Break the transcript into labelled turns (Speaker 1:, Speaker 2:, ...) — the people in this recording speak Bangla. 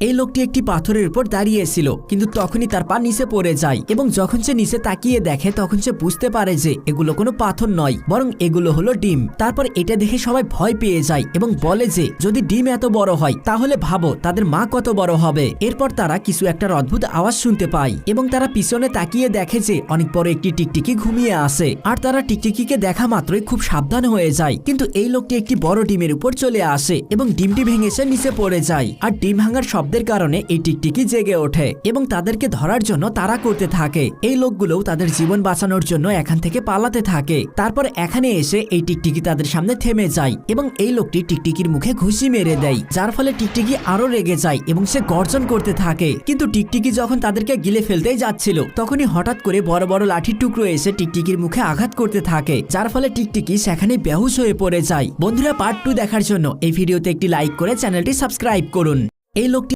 Speaker 1: এই লোকটি একটি পাথরের উপর দাঁড়িয়েছিল, কিন্তু তখনই তার পা নিচে পড়ে যায় এবং যখন সে নিচে তাকিয়ে দেখে তখন সে বুঝতে পারে যে এগুলো কোনো পাথর নয়, বরং এগুলো হলো ডিম। তারপর এটা দেখে সবাই ভয় পেয়ে যায় এবং বলে যে যদি ডিম এত বড় হয় তাহলে ভাবো তাদের মা কত বড় হবে। এরপর তারা কিছু একটা অদ্ভুত আওয়াজ শুনতে পায় এবং তারা পিছনে তাকিয়ে দেখে যে অনেক বড় একটি টিকটিকি ঘুমিয়ে আসে। আর তারা টিকটিকিকে দেখা মাত্রই খুব সাবধান হয়ে যায়, কিন্তু এই লোকটি একটি বড় ডিমের উপর চলে আসে এবং ডিমটি ভেঙে সে নিচে পড়ে যায়। আর ডিম ভাঙার শব্দের কারণে এই টিকটিকি জেগে ওঠে এবং তাদেরকে ধরার জন্য তাড়া করতে থাকে। এই লোকগুলোও তাদের জীবন বাঁচানোর জন্য এখান থেকে পালাতে থাকে। তারপর এখানে এসে এই টিকটিকি তাদের সামনে থেমে যায় এবং এই লোকটি টিকটিকির মুখে ঘুষি মেরে দেয়, যার ফলে টিকটিকি আরো রেগে যায় এবং সে গর্জন করতে থাকে। কিন্তু টিকটিকি যখন তাদেরকে গিলে ফেলতেই যাচ্ছিল তখনই হঠাৎ করে বড় বড় লাঠির টুকরো এসে টিকটিকির মুখে আঘাত করতে থাকে, যার ফলে টিকটিকি সেখানে বেহুশ হয়ে পড়ে যায়। বন্ধুরা, পার্ট 2 দেখার জন্য এই ভিডিওতে একটি লাইক করে চ্যানেলটি সাবস্ক্রাইব করুন। এই লোকটি